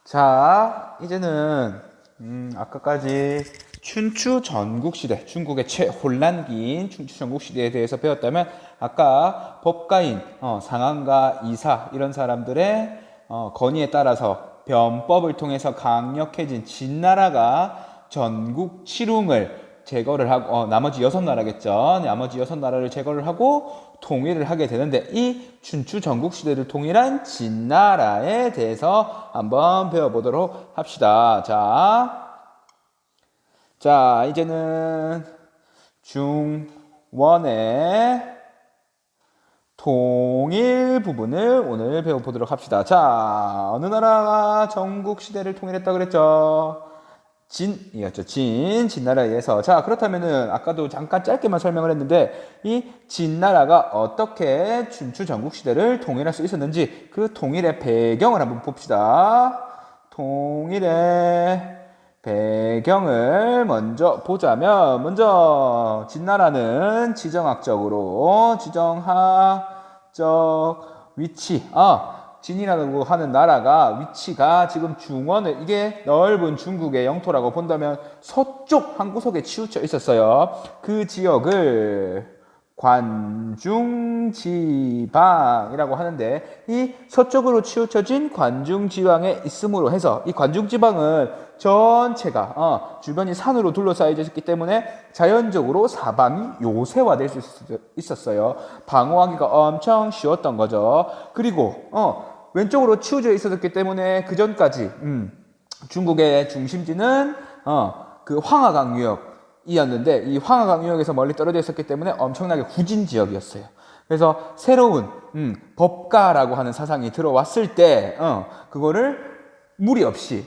자, 이제는 아까까지 춘추 전국시대, 중국의 최혼란기인 춘추 전국시대에 대해서 배웠다면 아까 법가인 상한가, 이사 이런 사람들의 건의에 따라서 변법을 통해서 강력해진 진나라가 전국 칠웅을 제거를 하고 나머지 6나라겠죠. 나머지 6나라를 제거를 하고 통일을 하게 되는데 이 춘추 전국시대를 통일한 진나라에 대해서 한번 배워보도록 합시다. 자, 이제는 중원의 통일 부분을 오늘 배워보도록 합시다. 자, 어느 나라가 전국시대를 통일했다 그랬죠? 진이었죠. 진나라에 의해서. 자, 그렇다면은 아까도 잠깐 짧게만 설명을 했는데 이 진나라가 어떻게 춘추 전국시대를 통일할 수 있었는지 그 통일의 배경을 한번 봅시다. 통일의 배경을 먼저 보자면 먼저 진나라는 지정학적 위치 진이라고 하는 나라가 위치가 지금 중원을 이게 넓은 중국의 영토라고 본다면 서쪽 한 구석에 치우쳐 있었어요. 그 지역을 관중지방이라고 하는데 이 서쪽으로 치우쳐진 관중지방에 있음으로 해서 이 관중지방은 전체가 주변이 산으로 둘러싸여져 있기 때문에 자연적으로 사방이 요새화될 수 있었어요. 방어하기가 엄청 쉬웠던 거죠. 그리고 왼쪽으로 치우쳐 있었기 때문에 그 전까지 중국의 중심지는 그 황하강 유역이었는데 이 황하강 유역에서 멀리 떨어져 있었기 때문에 엄청나게 후진 지역이었어요. 그래서 새로운 법가라고 하는 사상이 들어왔을 때 그거를 무리 없이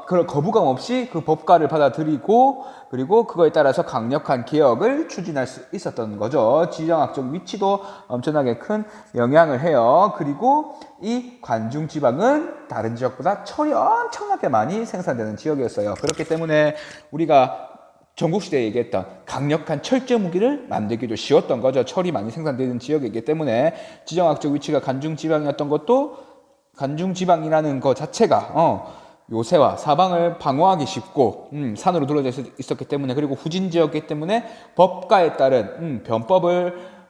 그런 거부감 없이 그 법가를 받아들이고 그리고 그거에 따라서 강력한 개혁을 추진할 수 있었던 거죠. 지정학적 위치도 엄청나게 큰 영향을 해요. 그리고 이 관중지방은 다른 지역보다 철이 엄청나게 많이 생산되는 지역이었어요. 그렇기 때문에 우리가 전국시대에 얘기했던 강력한 철제 무기를 만들기도 쉬웠던 거죠. 철이 많이 생산되는 지역이기 때문에 지정학적 위치가 관중지방이었던 것도 관중지방이라는 것 자체가 요새와 사방을 방어하기 쉽고 산으로 둘러져 있었기 때문에 그리고 후진지역이기 때문에 법가에 따른 변법을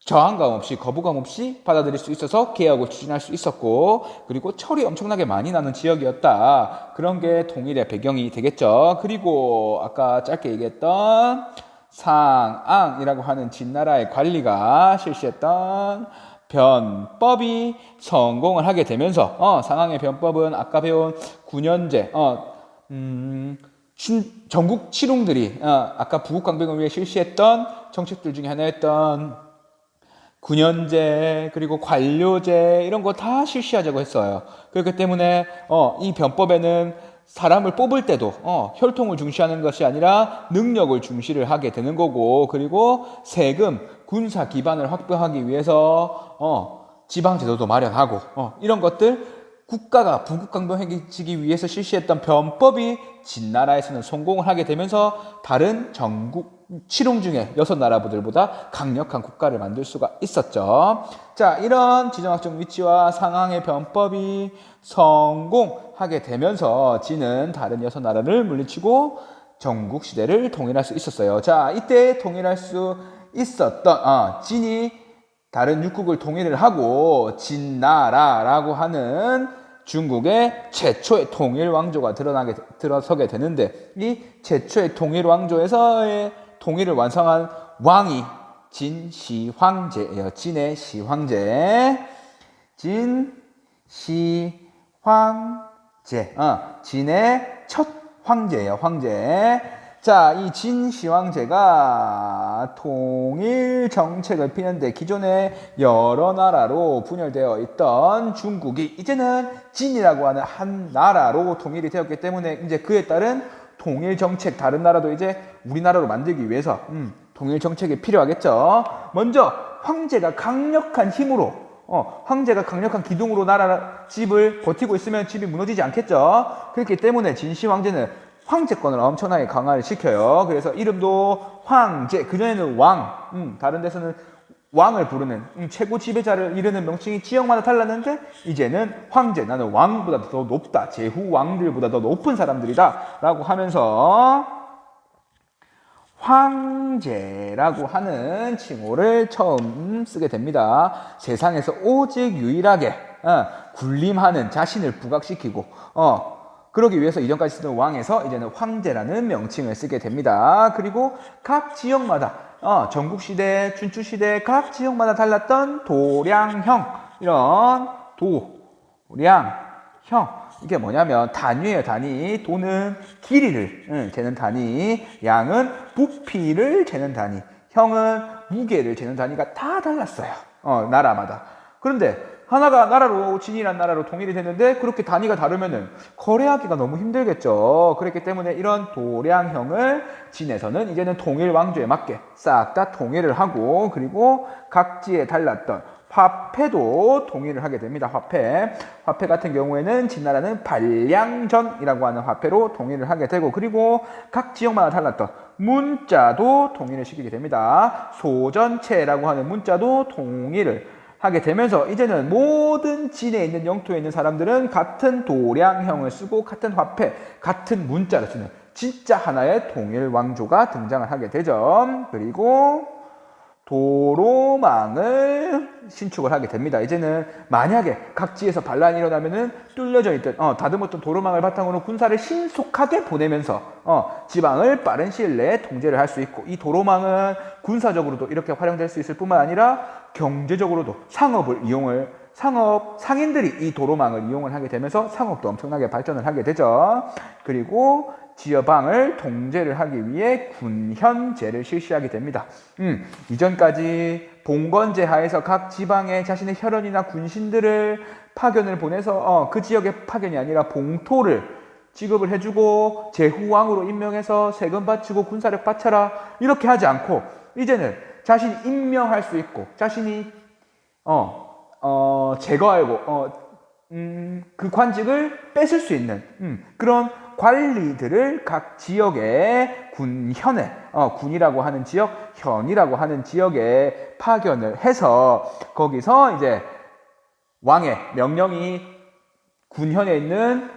저항감 없이 거부감 없이 받아들일 수 있어서 개혁을 추진할 수 있었고 그리고 철이 엄청나게 많이 나는 지역이었다. 그런 게 통일의 배경이 되겠죠. 그리고 아까 짧게 얘기했던 상앙이라고 하는 진나라의 관리가 실시했던 변법이 성공을 하게 되면서 상항의 변법은 아까 배운 9년제 전국 칠웅들이 아까 부국강병을 위해 실시했던 정책들 중에 하나였던 9년제 그리고 관료제 이런 거 다 실시하자고 했어요. 그렇기 때문에 이 변법에는 사람을 뽑을 때도 혈통을 중시하는 것이 아니라 능력을 중시를 하게 되는 거고 그리고 세금, 군사 기반을 확보하기 위해서 지방제도도 마련하고 이런 것들 국가가 부국강병해지기 위해서 실시했던 변법이 진나라에서는 성공을 하게 되면서 다른 전국 칠웅 중에 6나라들보다 강력한 국가를 만들 수가 있었죠. 자, 이런 지정학적 위치와 상항의 변법이 성공하게 되면서 진은 다른 6나라를 물리치고 전국시대를 통일할 수 있었어요. 자, 이때 통일할 수 있었던 진이 다른 6국을 통일을 하고 진나라라고 하는 중국의 최초의 통일 왕조가 들어서게 되는데 이 최초의 통일 왕조에서의 통일을 완성한 왕이 진시황제예요. 진의 시황제. 진시황제. 진의 첫 황제예요. 황제. 자, 이 진시황제가 통일 정책을 피는데 기존에 여러 나라로 분열되어 있던 중국이 이제는 진이라고 하는 한 나라로 통일이 되었기 때문에 이제 그에 따른 통일 정책, 다른 나라도 이제 우리나라로 만들기 위해서 통일 정책이 필요하겠죠. 먼저 황제가 강력한 힘으로 황제가 강력한 기둥으로 나라 집을 버티고 있으면 집이 무너지지 않겠죠. 그렇기 때문에 진시 황제는 황제권을 엄청나게 강화를 시켜요. 그래서 이름도 황제, 그전에는 왕, 다른 데서는 왕을 부르는 최고 지배자를 이르는 명칭이 지역마다 달랐는데 이제는 황제, 나는 왕보다 더 높다, 제후 왕들보다 더 높은 사람들이다 라고 하면서 황제라고 하는 칭호를 처음 쓰게 됩니다. 세상에서 오직 유일하게 군림하는, 자신을 부각시키고 그러기 위해서 이전까지 쓰던 왕에서 이제는 황제라는 명칭을 쓰게 됩니다. 그리고 각 지역마다 전국시대, 춘추시대 각 지역마다 달랐던 도량형, 이런 도량형, 이게 뭐냐면 단위예요. 단위. 도는 길이를 재는 단위, 양은 부피를 재는 단위, 형은 무게를 재는 단위가 다 달랐어요. 나라마다. 그런데 하나가 나라로, 진이란 나라로 통일이 됐는데 그렇게 단위가 다르면은 거래하기가 너무 힘들겠죠. 그렇기 때문에 이런 도량형을 진에서는 이제는 통일 왕조에 맞게 싹 다 통일을 하고, 그리고 각지에 달랐던 화폐도 통일을 하게 됩니다. 화폐 같은 경우에는 진나라는 발량전이라고 하는 화폐로 통일을 하게 되고, 그리고 각 지역마다 달랐던 문자도 통일을 시키게 됩니다. 소전체라고 하는 문자도 통일을 하게 되면서 이제는 모든 진에 있는 영토에 있는 사람들은 같은 도량형을 쓰고 같은 화폐, 같은 문자를 쓰는 진짜 하나의 통일 왕조가 등장을 하게 되죠. 그리고 도로망을 신축을 하게 됩니다. 이제는 만약에 각지에서 반란이 일어나면은 뚫려져 있던 다듬었던 도로망을 바탕으로 군사를 신속하게 보내면서 지방을 빠른 시일 내에 통제를 할 수 있고, 이 도로망은 군사적으로도 이렇게 활용될 수 있을 뿐만 아니라 경제적으로도 상인들이 이 도로망을 이용을 하게 되면서 상업도 엄청나게 발전을 하게 되죠. 그리고 지방을 통제를 하기 위해 군현제를 실시하게 됩니다. 이전까지 봉건제 하에서 각 지방에 자신의 혈연이나 군신들을 파견을 보내서 그 지역의 파견이 아니라 봉토를 지급을 해주고 제후왕으로 임명해서 세금 바치고 군사력 바쳐라, 이렇게 하지 않고 이제는 자신이 임명할 수 있고 자신이 제거하고 그 관직을 뺏을 수 있는 그런 관리들을 각 지역의 군현에, 군이라고 하는 지역, 현이라고 하는 지역에 파견을 해서 거기서 이제 왕의 명령이 군현에 있는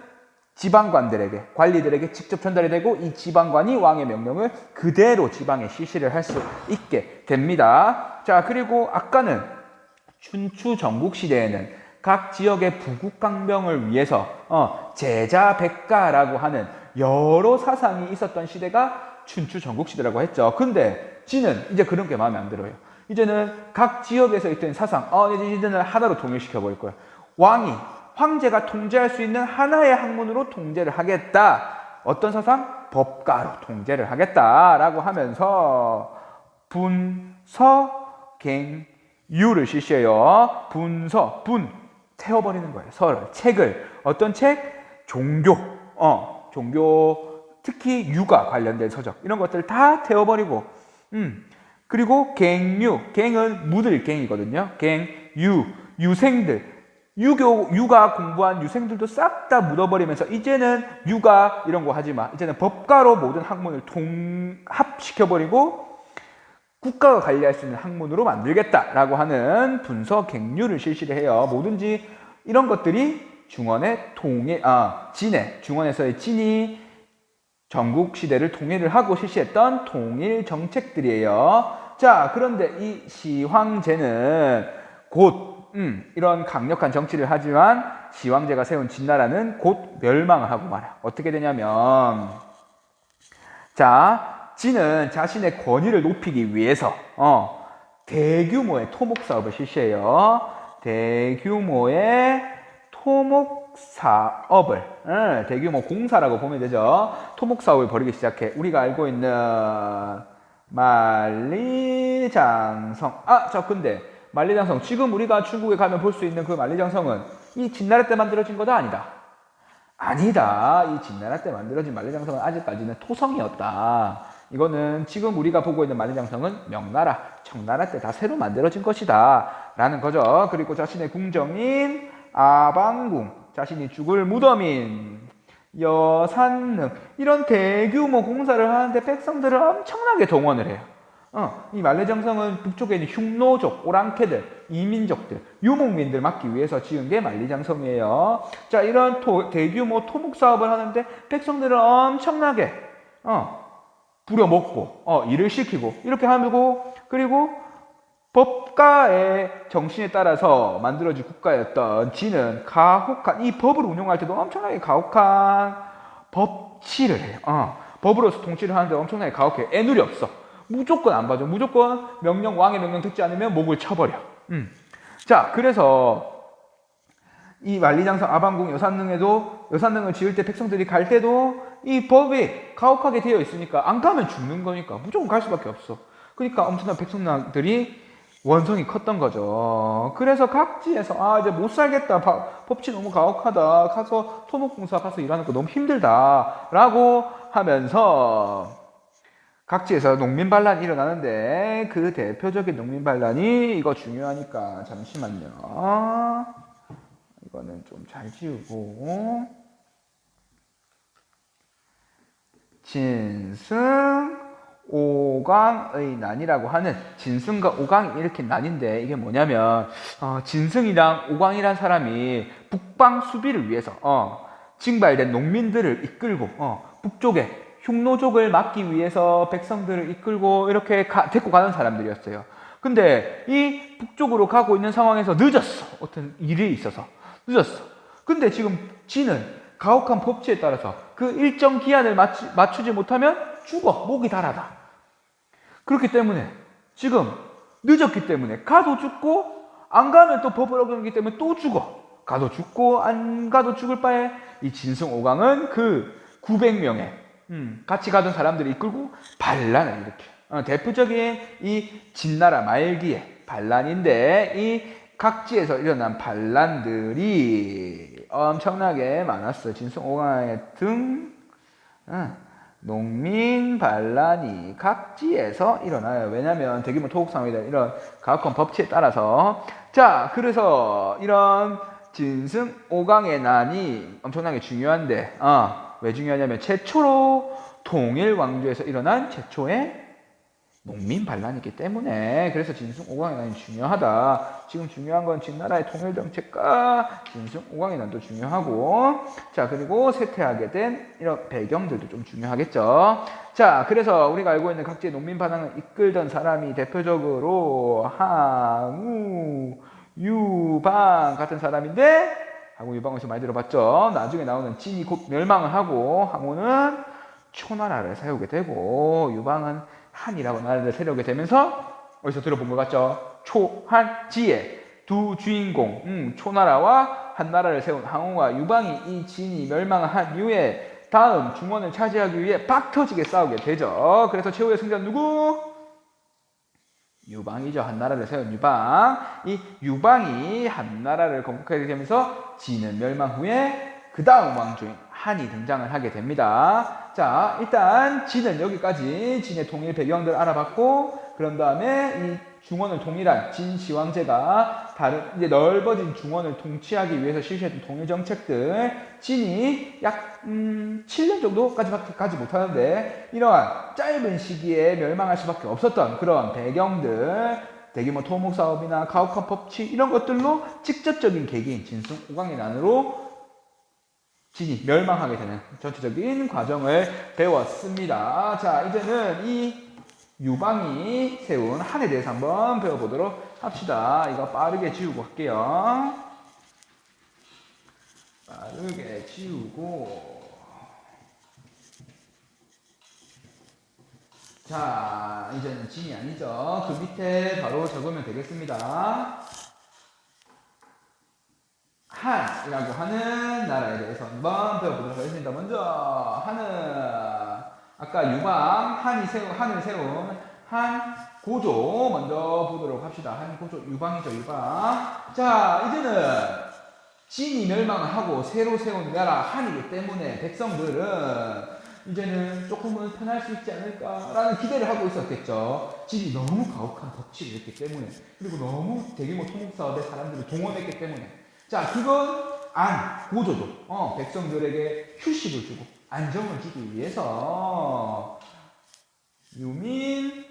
지방관들에게, 관리들에게 직접 전달이 되고, 이 지방관이 왕의 명령을 그대로 지방에 실시를 할 수 있게 됩니다. 자, 그리고 아까는 춘추 전국시대에는 각 지역의 부국강병을 위해서 제자백가라고 하는 여러 사상이 있었던 시대가 춘추 전국시대라고 했죠. 근데 진은 이제 그런 게 마음에 안 들어요. 이제는 각 지역에서 있던 사상, 이제는 하나로 통일시켜버릴 거예요. 황제가 통제할 수 있는 하나의 학문으로 통제를 하겠다. 어떤 사상? 법가로 통제를 하겠다라고 하면서 분서갱유를 실시해요. 분, 태워버리는 거예요. 책을. 어떤 책? 종교, 특히 유가 관련된 서적, 이런 것들을 다 태워버리고, 그리고 갱은 묻을 갱이거든요. 유생들, 유가 공부한 유생들도 싹 다 묻어버리면서 이제는 유가 이런 거 하지 마. 이제는 법가로 모든 학문을 통합시켜버리고 국가가 관리할 수 있는 학문으로 만들겠다라고 하는 분서갱유를 실시를 해요. 뭐든지 이런 것들이 중원에서의 진이 전국 시대를 통일을 하고 실시했던 통일 정책들이에요. 자, 그런데 이 시황제는 곧 이런 강력한 정치를 하지만 시황제가 세운 진나라는 곧 멸망을 하고 말아요. 어떻게 되냐면, 자, 진은 자신의 권위를 높이기 위해서 대규모의 토목 사업을 실시해요. 대규모의 토목 사업을, 대규모 공사라고 보면 되죠. 토목 사업을 벌이기 시작해. 우리가 알고 있는 만리장성. 근데 만리장성, 지금 우리가 중국에 가면 볼 수 있는 그 만리장성은 이 진나라 때 만들어진 거다? 아니다. 이 진나라 때 만들어진 만리장성은 아직까지는 토성이었다. 이거는 지금 우리가 보고 있는 만리장성은 명나라, 청나라 때 다 새로 만들어진 것이다 라는 거죠. 그리고 자신의 궁정인 아방궁, 자신이 죽을 무덤인 여산릉, 이런 대규모 공사를 하는데 백성들을 엄청나게 동원을 해요. 이 만리장성은 북쪽에 있는 흉노족, 오랑캐들, 이민족들, 유목민들 막기 위해서 지은 게 만리장성이에요. 자, 이런 대규모 토목 사업을 하는데 백성들을 엄청나게 부려먹고 일을 시키고 이렇게 하고, 그리고 법가의 정신에 따라서 만들어진 국가였던 진은 가혹한, 이 법을 운용할 때도 엄청나게 가혹한 법치를 해요. 법으로서 통치를 하는데 엄청나게 가혹해. 애누리 없어. 무조건 안 봐줘. 무조건 왕의 명령 듣지 않으면 목을 쳐버려. 자, 그래서 이 만리장성 아방궁 여산릉을 지을 때 백성들이 갈 때도 이 법이 가혹하게 되어 있으니까 안 가면 죽는 거니까 무조건 갈 수밖에 없어. 그러니까 엄청난 백성들이 원성이 컸던 거죠. 그래서 각지에서 이제 못 살겠다. 법치 너무 가혹하다. 가서 토목공사 가서 일하는 거 너무 힘들다. 라고 하면서 각지에서 농민반란이 일어나는데 그 대표적인 농민반란이 이거 중요하니까 잠시만요. 이거는 좀 잘 지우고 진승 오광의 난이라고 하는, 진승과 오광이 이렇게 난인데 이게 뭐냐면 진승이랑 오광이란 사람이 북방 수비를 위해서 징발된 농민들을 이끌고 북쪽에 흉노족을 막기 위해서 백성들을 이끌고 이렇게 데리고 가는 사람들이었어요. 근데 이 북쪽으로 가고 있는 상황에서 늦었어. 어떤 일이 있어서 늦었어. 근데 지금 진은 가혹한 법치에 따라서 그 일정 기한을 맞추지 못하면 죽어. 목이 달아다. 그렇기 때문에 지금 늦었기 때문에 가도 죽고 안 가면 또 법을 어기기 때문에 또 죽어. 가도 죽고 안 가도 죽을 바에 이 진승 오광은 그 900명의 같이 가던 사람들이 이끌고 반란을 일으켜. 대표적인 이 진나라 말기의 반란인데 이 각지에서 일어난 반란들이 엄청나게 많았어요. 진승 오광의 등 농민 반란이 각지에서 일어나요. 왜냐하면 대규모 토목 상황이다. 이런 가혹한 법치에 따라서. 자, 그래서 이런 진승 오광의 난이 엄청나게 중요한데 왜 중요하냐면 최초로 통일 왕조에서 일어난 최초의 농민 반란이기 때문에. 그래서 진승 오광의 난이 중요하다. 지금 중요한 건 진나라의 통일 정책과 진승 오광의 난도 중요하고, 자, 그리고 쇠퇴하게 된 이런 배경들도 좀 중요하겠죠. 자, 그래서 우리가 알고 있는 각지의 농민 반란을 이끌던 사람이 대표적으로 항우, 유방 같은 사람인데, 항우, 유방에서 많이 들어봤죠. 나중에 나오는 진이 곧 멸망을 하고 항우는 초나라를 세우게 되고 유방은 한이라고 나라를 세우게 되면서 어디서 들어본 것 같죠? 초한지의 두 주인공, 초나라와 한나라를 세운 항우와 유방이 이 진이 멸망한 이후에 다음 중원을 차지하기 위해 빡터지게 싸우게 되죠. 그래서 최후의 승자는 누구? 유방이죠. 한나라를 세운 유방. 이 유방이 한나라를 건국하게 되면서 진은 멸망 후에 그 다음 왕조인 한이 등장을 하게 됩니다. 자, 일단 진은 여기까지 진의 통일 배경들 알아봤고, 그런 다음에 이 중원을 통일한 진시황제가 다른 이제 넓어진 중원을 통치하기 위해서 실시했던 통일 정책들, 진이 약 7년 정도까지밖에 가지 못하는데 이러한 짧은 시기에 멸망할 수밖에 없었던 그런 배경들, 대규모 토목 사업이나 가혹한 법치 이런 것들로 직접적인 계기인 진승 오광의 난으로 진이 멸망하게 되는 전체적인 과정을 배웠습니다. 자, 이제는 이 유방이 세운 한에 대해서 한번 배워보도록 합시다. 이거 빠르게 지우고 할게요. 빠르게 지우고. 자, 이제는 진이 아니죠. 그 밑에 바로 적으면 되겠습니다. 한이라고 하는 나라에 대해서 한번 배워보도록 하겠습니다. 먼저 한은 아까 유방 한을 세운 한 고조 먼저 보도록 합시다. 한 고조 유방이죠. 유방. 자, 이제는 진이 멸망을 하고 새로 세운 나라 한이기 때문에 백성들은 이제는 조금은 편할 수 있지 않을까라는 기대를 하고 있었겠죠. 진이 너무 가혹한 법치를 했기 때문에, 그리고 너무 대규모 토목사업에 사람들을 동원했기 때문에. 자, 그건 고조도 백성들에게 휴식을 주고 안정을 주기 위해서 유민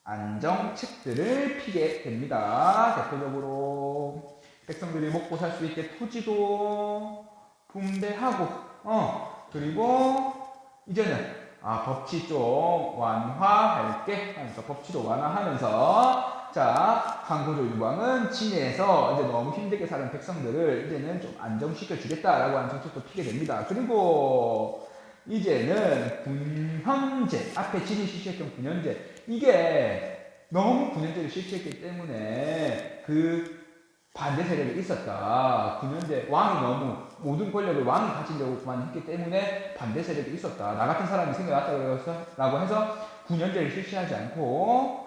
안정책들을 피게 됩니다. 대표적으로 백성들이 먹고 살 수 있게 토지도 분배하고 그리고 이제는 법치 좀 완화할게 하면서 법치도 완화하면서 자 항고조 유방은 진해에서 이제 너무 힘들게 사는 백성들을 이제는 좀 안정시켜 주겠다라고 하는 정책도 피게 됩니다. 그리고 이제는 군현제 앞에 진이 실시했던 군현제 이게 너무 군현제를 실시했기 때문에 그 반대 세력이 있었다. 군현제 왕이 너무 모든 권력을 왕이 가지려고만 했기 때문에 반대 세력이 있었다. 나 같은 사람이 생겨났다고 해서 군현제를 실시하지 않고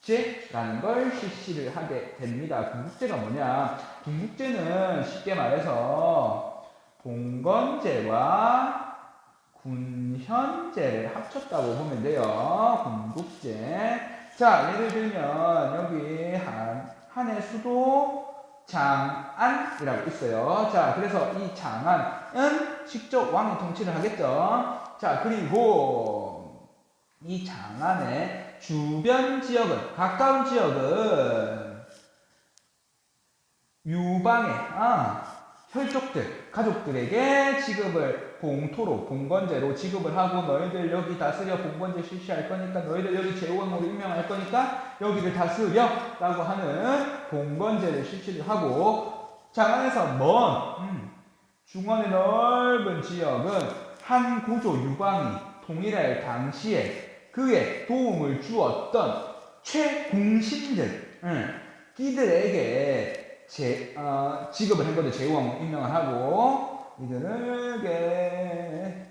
군국제라는 걸 실시를 하게 됩니다. 군국제가 뭐냐? 군국제는 쉽게 말해서 봉건제와 군현제를 합쳤다고 보면 돼요. 군국제. 자, 예를 들면 여기 한의 수도 장안이라고 있어요. 자, 그래서 이 장안은 직접 왕이 통치를 하겠죠. 자, 그리고 이 장안의 주변 지역은, 가까운 지역은 유방의 혈족들, 가족들에게 지급을 봉토로, 봉건제로 지급을 하고 너희들 여기 다스려 봉건제 실시할 거니까 너희들 여기 제후왕으로 임명할 거니까 여기를 다스려 라고 하는 봉건제를 실시를 하고 장안에서 먼 중원의 넓은 지역은 한 고조 유방이 통일할 당시에 그의 도움을 주었던 최공신들 이들에게 지급을 한 거죠. 제후왕 임명을 하고 이들에게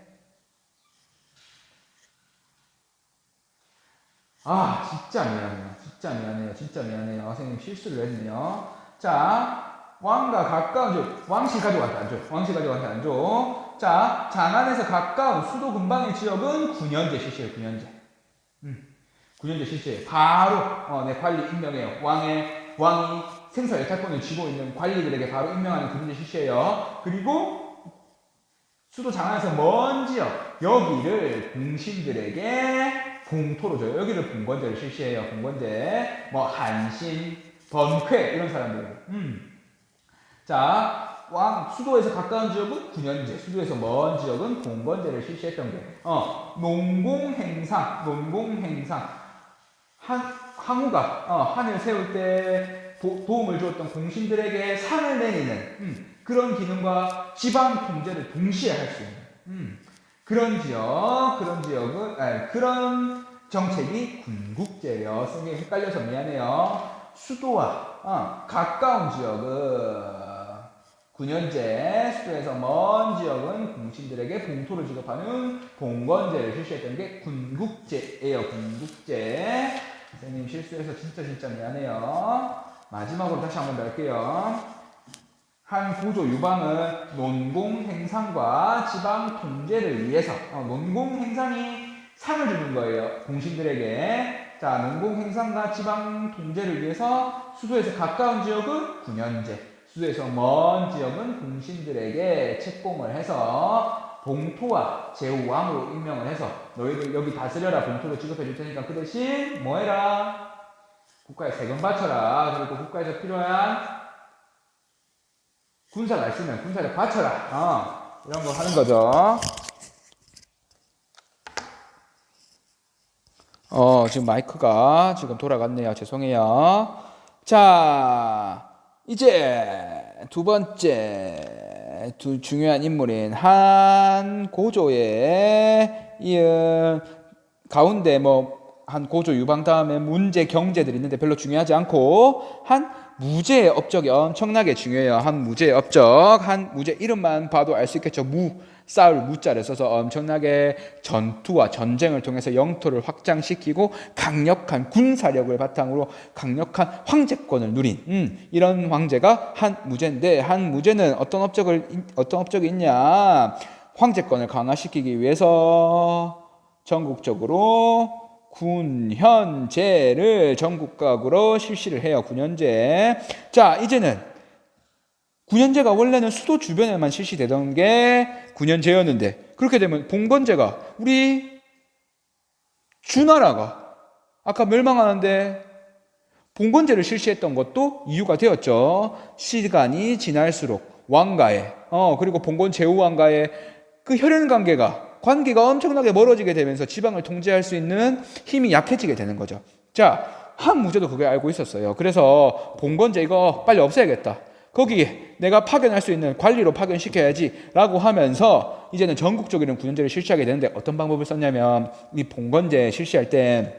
진짜 미안해요. 선생님 실수를 했네요. 자, 왕과 가까운 왕씨 가져갔다 안 줘. 자, 장안에서 가까운 수도 근방의 지역은 군현제 실시해요. 군현제 실시해요. 바로 내 관리 임명해요. 왕이 생사 여탈권을 쥐고 있는 관리들에게 바로 임명하는 군인제 실시예요. 그리고 수도 장안에서 먼 지역 여기를 공신들에게 봉토로 줘요. 여기를 봉건제를 실시해요. 봉건제 한신, 번쾌 이런 사람들. 자, 수도에서 가까운 지역은 군현제, 수도에서 먼 지역은 봉건제를 실시했던 게 농공행상 항우가 한을 세울 때 도움을 주었던 공신들에게 상을 내리는 그런 기능과 지방 통제를 동시에 할 수 있는 그런 정책이 군국제예요. 선생님 헷갈려서 미안해요. 수도와 가까운 지역은 군현제, 수도에서 먼 지역은 공신들에게 봉토를 지급하는 봉건제를 실시했던 게 군국제예요. 군국제. 선생님 실수해서 진짜 미안해요. 마지막으로 다시 한번 할게요. 한 고조 유방은 논공행상과 지방 통제를 위해서 논공행상이 상을 주는 거예요. 공신들에게. 자, 논공행상과 지방 통제를 위해서 수도에서 가까운 지역은 군현제, 수도에서 먼 지역은 공신들에게 책봉을 해서 봉토와 제후왕으로 임명을 해서 너희들 여기 다스려라 봉토를 지급해 줄 테니까 그 대신 뭐 해라? 국가에 세금 바쳐라. 그리고 국가에서 필요한 군사가 있으면 군사를 바쳐라. 이런 거 하는 거죠. 지금 마이크가 지금 돌아갔네요. 죄송해요. 자, 이제 두 번째 중요한 인물인 한 고조의 이은 가운데 한 고조 유방 다음에 문제 경제들이 있는데 별로 중요하지 않고 한 무제의 업적이 엄청나게 중요해요. 한 무제의 업적, 한 무제 이름만 봐도 알 수 있겠죠. 싸울 무자를 써서 엄청나게 전투와 전쟁을 통해서 영토를 확장시키고 강력한 군사력을 바탕으로 강력한 황제권을 누린 이런 황제가 한 무제인데 한 무제는 어떤 업적이 있냐? 황제권을 강화시키기 위해서 전국적으로 군현제를 전국각으로 실시를 해요. 군현제. 자, 이제는 군현제가 원래는 수도 주변에만 실시되던 게 군현제였는데 그렇게 되면 봉건제가 우리 주나라가 아까 멸망하는데 봉건제를 실시했던 것도 이유가 되었죠. 시간이 지날수록 왕가의 그리고 봉건 제후 왕가의 그 혈연 관계가 엄청나게 멀어지게 되면서 지방을 통제할 수 있는 힘이 약해지게 되는 거죠. 자, 한무제도 그걸 알고 있었어요. 그래서 봉건제 이거 빨리 없애야겠다. 거기에 내가 파견할 수 있는 관리로 파견시켜야지 라고 하면서 이제는 전국적인 군연제를 실시하게 되는데 어떤 방법을 썼냐면 이 봉건제 실시할 때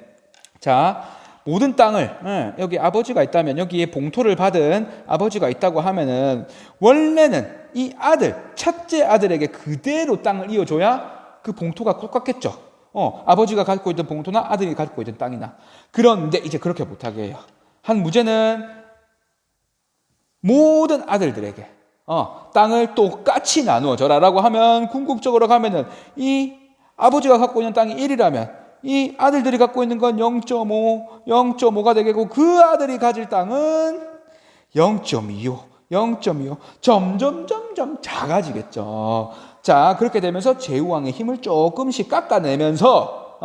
자, 모든 땅을 여기 아버지가 있다면 여기에 봉토를 받은 아버지가 있다고 하면은 원래는 이 첫째 아들에게 그대로 땅을 이어줘야 그 봉토가 똑같겠죠. 아버지가 갖고 있던 봉토나 아들이 갖고 있던 땅이나. 그런데 이제 그렇게 못하게 해요. 한 무제는 모든 아들들에게 땅을 똑같이 나누어 줘라라고 하면 궁극적으로 가면은 이 아버지가 갖고 있는 땅이 1이라면 이 아들들이 갖고 있는 건 0.5가 되겠고 그 아들이 가질 땅은 0.25 점점 작아지겠죠. 자, 그렇게 되면서 제후왕의 힘을 조금씩 깎아내면서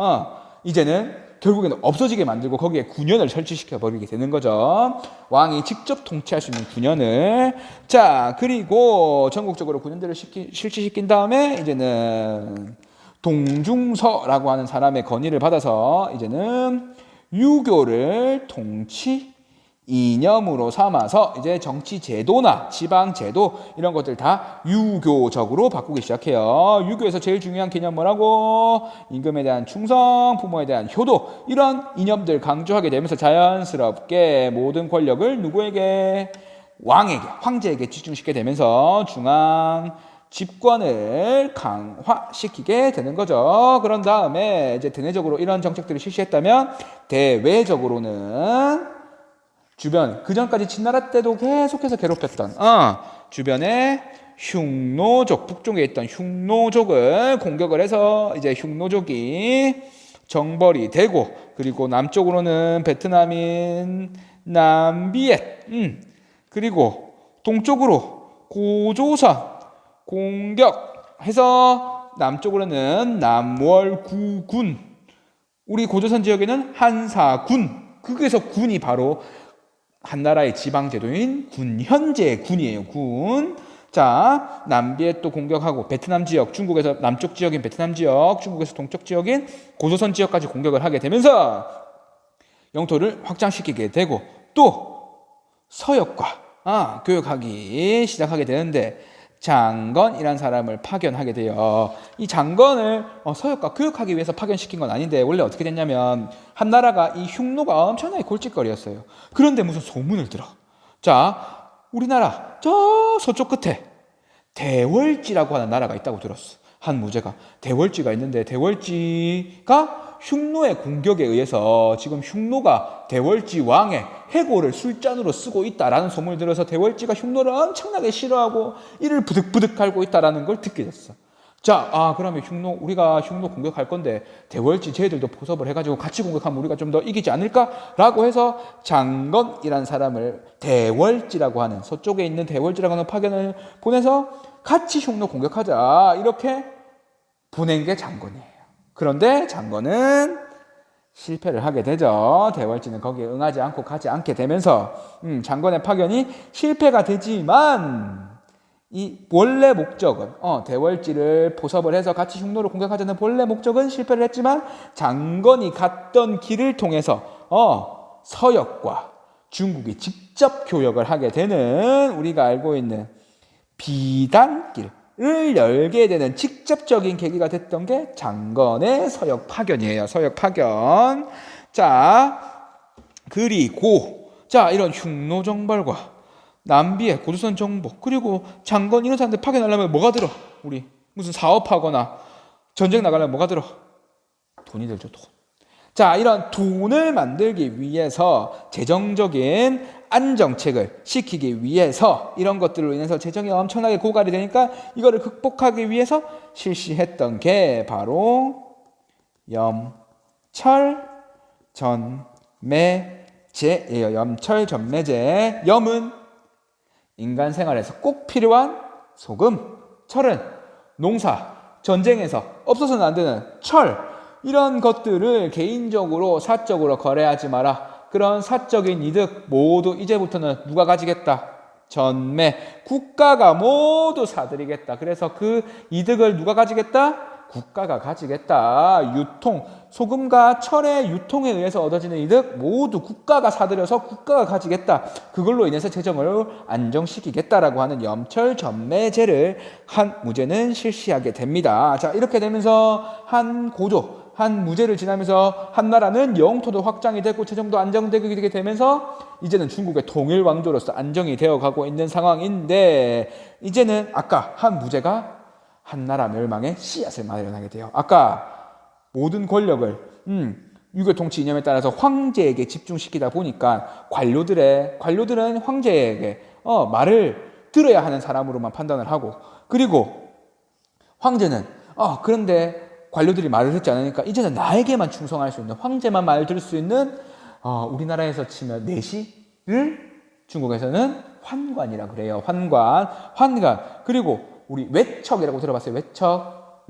이제는 결국에는 없어지게 만들고 거기에 군연을 설치시켜 버리게 되는 거죠. 왕이 직접 통치할 수 있는 군연을. 자, 그리고 전국적으로 군연들을 실시시킨 다음에 이제는 동중서라고 하는 사람의 건의를 받아서 이제는 유교를 통치 이념으로 삼아서 이제 정치 제도나 지방 제도 이런 것들 다 유교적으로 바꾸기 시작해요. 유교에서 제일 중요한 개념 뭐라고? 임금에 대한 충성, 부모에 대한 효도 이런 이념들 강조하게 되면서 자연스럽게 모든 권력을 누구에게? 황제에게 집중시키게 되면서 중앙 집권을 강화시키게 되는 거죠. 그런 다음에 이제 대내적으로 이런 정책들을 실시했다면 대외적으로는 주변, 그 전까지 진나라 때도 계속해서 괴롭혔던 주변에 흉노족, 북쪽에 있던 흉노족을 공격을 해서 이제 흉노족이 정벌이 되고, 그리고 남쪽으로는 베트남인 남비엣, 그리고 동쪽으로 고조선 공격해서 남쪽으로는 남월구군, 우리 고조선 지역에는 한사군, 거기서 군이 바로 한나라의 지방제도인 군현제 군이에요. 군. 자, 남비에 또 공격하고 베트남 지역, 중국에서 남쪽 지역인 베트남 지역, 중국에서 동쪽 지역인 고조선 지역까지 공격을 하게 되면서 영토를 확장시키게 되고 또 서역과 교역하기 시작하게 되는데 장건이라는 사람을 파견하게 돼요. 이 장건을 서역과 교역하기 위해서 파견시킨 건 아닌데 원래 어떻게 됐냐면 한나라가 이 흉노가 엄청나게 골칫거리였어요. 그런데 무슨 소문을 들어. 자, 우리나라 저 서쪽 끝에 대월지라고 하는 나라가 있다고 들었어. 한 무제가 대월지가 있는데 대월지가 흉노의 공격에 의해서 지금 흉노가 대월지 왕의 해골을 술잔으로 쓰고 있다라는 소문을 들어서 대월지가 흉노를 엄청나게 싫어하고 이를 부득부득 갈고 있다라는 걸 듣게 됐어. 자, 그러면 우리가 흉노 공격할 건데 대월지 쟤들도 포섭을 해가지고 같이 공격하면 우리가 좀 더 이기지 않을까라고 해서 장건이라는 사람을 대월지라고 하는 서쪽에 있는 대월지라고 하는 파견을 보내서 같이 흉노 공격하자 이렇게 보낸 게 장건이에요. 그런데 장건은 실패를 하게 되죠. 대월지는 거기에 응하지 않고 가지 않게 되면서 장건의 파견이 실패가 되지만 이 본래 목적은 대월지를 포섭을 해서 같이 흉노를 공격하자는 본래 목적은 실패를 했지만 장건이 갔던 길을 통해서 서역과 중국이 직접 교역을 하게 되는 우리가 알고 있는 비단길을 열게 되는 직접적인 계기가 됐던 게 장건의 서역 파견이에요. 서역 파견. 자, 그리고 이런 흉노 정벌과 남비의 고조선 정복 그리고 장건 이런 사람들 파견하려면 뭐가 들어? 우리 무슨 사업하거나 전쟁 나가려면 뭐가 들어? 돈이 들죠. 돈. 자, 이런 돈을 만들기 위해서 재정적인 안정책을 시키기 위해서 이런 것들로 인해서 재정이 엄청나게 고갈이 되니까 이거를 극복하기 위해서 실시했던 게 바로 염철전매제예요. 염철전매제. 염은 인간 생활에서 꼭 필요한 소금, 철은 농사, 전쟁에서 없어서는 안 되는 철, 이런 것들을 개인적으로 사적으로 거래하지 마라. 그런 사적인 이득 모두 이제부터는 누가 가지겠다? 전매, 국가가 모두 사들이겠다. 그래서 그 이득을 누가 가지겠다? 국가가 가지겠다. 유통, 소금과 철의 유통에 의해서 얻어지는 이득 모두 국가가 사들여서 국가가 가지겠다. 그걸로 인해서 재정을 안정시키겠다라고 하는 염철전매제를 한 무제는 실시하게 됩니다. 자, 이렇게 되면서 한 고조, 한 무제를 지나면서 한나라는 영토도 확장이 되고 재정도 안정되게 되면서 이제는 중국의 통일 왕조로서 안정이 되어 가고 있는 상황인데, 이제는 아까 한 무제가 한나라 멸망의 씨앗을 마련하게 돼요. 아까 모든 권력을 유교 통치 이념에 따라서 황제에게 집중시키다 보니까 관료들은 황제에게 말을 들어야 하는 사람으로만 판단을 하고, 그리고 황제는 그런데 관료들이 말을 듣지 않으니까 이제는 나에게만 충성할 수 있는, 황제만 말 들을 수 있는 우리나라에서 치면 내시를 중국에서는 환관이라고 그래요. 환관. 그리고 우리 외척이라고 들어봤어요. 외척.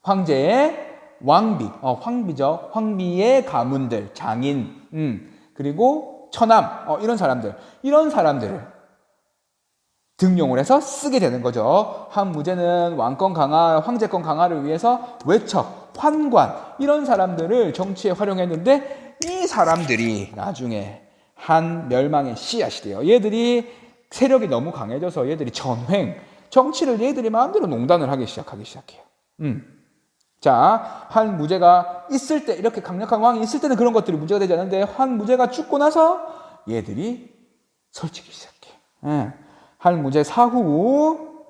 황제의 왕비. 황비죠. 황비의 가문들, 장인. 그리고 처남. 이런 사람들을 등용을 해서 쓰게 되는 거죠. 한 무제는 왕권 강화, 황제권 강화를 위해서 외척, 환관 이런 사람들을 정치에 활용했는데, 이 사람들이 나중에 한 멸망의 씨앗이 돼요. 얘들이 세력이 너무 강해져서 얘들이 정치를 얘들이 마음대로 농단을 하기 시작해요. 자, 한 무제가 있을 때, 이렇게 강력한 왕이 있을 때는 그런 것들이 문제가 되지 않는데, 한 무제가 죽고 나서 얘들이 설치기 시작해. 한 무제 사후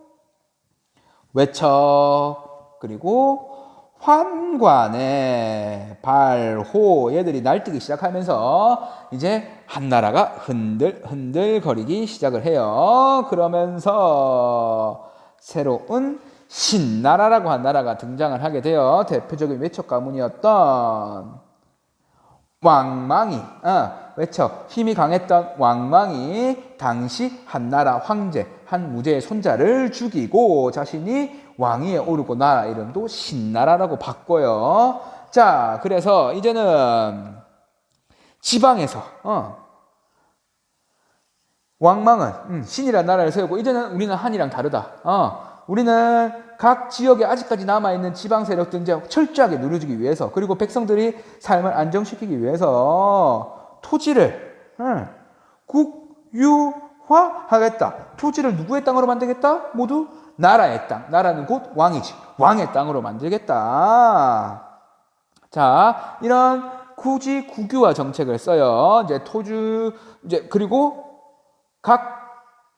외척 그리고 환관의 발호 얘들이 날뛰기 시작하면서 이제 한나라가 흔들거리기 시작을 해요. 그러면서 새로운 신나라라고 한 나라가 등장을 하게 돼요. 대표적인 외척 가문이었던 왕망이, 외척, 힘이 강했던 왕망이 당시 한나라 황제, 한 무제의 손자를 죽이고 자신이 왕위에 오르고 나라 이름도 신나라라고 바꿔요. 자, 그래서 이제는 지방에서 왕망은 신이라는 나라를 세우고, 이제는 우리는 한이랑 다르다. 우리는 각 지역에 아직까지 남아있는 지방 세력들 이제 철저하게 누르주기 위해서, 그리고 백성들이 삶을 안정시키기 위해서 토지를 국유화하겠다. 토지를 누구의 땅으로 만들겠다? 모두 나라의 땅. 나라는 곧 왕이지. 왕의 땅으로 만들겠다. 자, 이런 국유화 정책을 써요. 그리고 각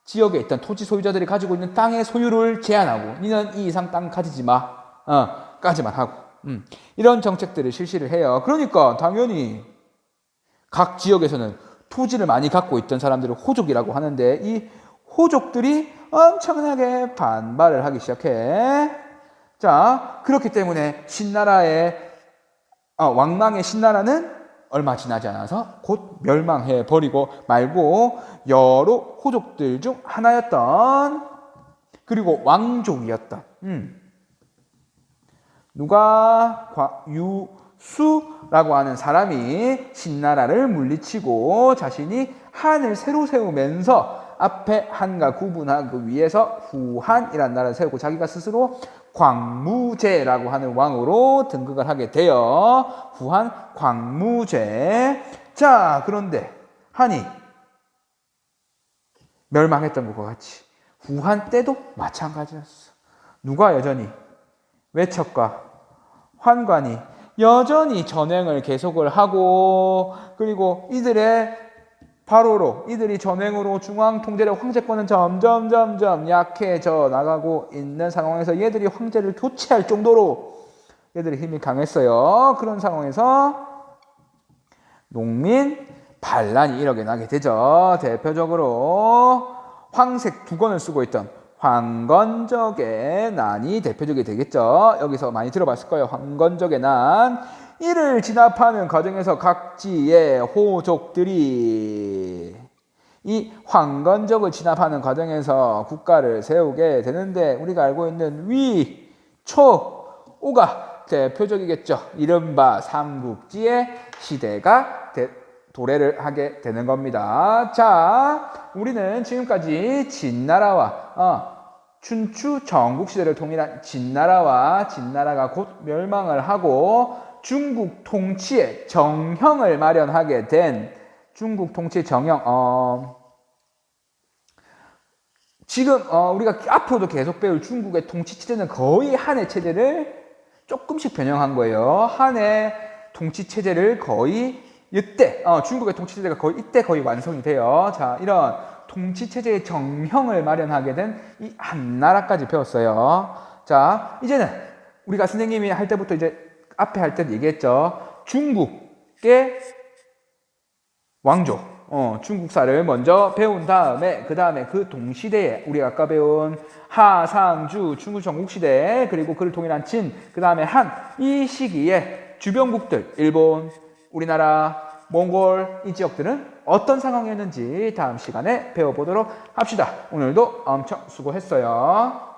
지역에 있던 토지 소유자들이 가지고 있는 땅의 소유를 제한하고, 니는 이 이상 땅 가지지 마. 까지만 하고. 이런 정책들을 실시를 해요. 그러니까 당연히 각 지역에서는 토지를 많이 갖고 있던 사람들을 호족이라고 하는데, 이 호족들이 엄청나게 반발을 하기 시작해. 자, 그렇기 때문에 왕망의 신나라는 얼마 지나지 않아서 곧 멸망해 버리고 말고, 여러 호족들 중 하나였던, 그리고 왕족이었던 유수라고 하는 사람이 신나라를 물리치고 자신이 한을 새로 세우면서 앞에 한과 구분하기 위해서 후한이라는 나라를 세우고 자기가 스스로 광무제라고 하는 왕으로 등극을 하게 돼요. 후한 광무제. 자, 그런데 한이 멸망했던 것과 같이 후한 때도 마찬가지였어. 누가 여전히 외척과 환관이 여전히 전횡을 계속을 하고, 그리고 이들이 전횡으로 중앙 통제력 황제권은 점점 약해져 나가고 있는 상황에서 얘들이 황제를 교체할 정도로 얘들이 힘이 강했어요. 그런 상황에서 농민 반란이 일어나게 되죠. 대표적으로 황색 두건을 쓰고 있던 황건적의 난이 대표적이 되겠죠. 여기서 많이 들어봤을 거예요. 황건적의 난. 이를 진압하는 과정에서 각지의 호족들이 이 황건적을 진압하는 과정에서 국가를 세우게 되는데, 우리가 알고 있는 위, 초, 오가 대표적이겠죠. 이른바 삼국지의 시대가 도래를 하게 되는 겁니다. 자, 우리는 지금까지 진나라와 춘추 전국시대를 통일한 진나라가 곧 멸망을 하고 중국 통치의 정형을 마련하게 된 중국 통치의 정형, 지금 우리가 앞으로도 계속 배울 중국의 통치 체제는 거의 한의 체제를 조금씩 변형한 거예요. 한의 통치 체제를 거의 이때 중국의 통치 체제가 거의 이때 거의 완성이 돼요. 자, 이런 통치 체제의 정형을 마련하게 된 이 한나라까지 배웠어요. 자, 이제는 우리가 선생님이 할 때부터 이제 앞에 할 때 얘기했죠. 중국의 왕조, 중국사를 먼저 배운 다음에 그 다음에 그 동시대에 우리가 아까 배운 하상주 중국 전국시대 그리고 그를 통일한 진, 그 다음에 한, 이 시기에 주변국들 일본, 우리나라, 몽골 이 지역들은 어떤 상황이었는지 다음 시간에 배워보도록 합시다. 오늘도 엄청 수고했어요.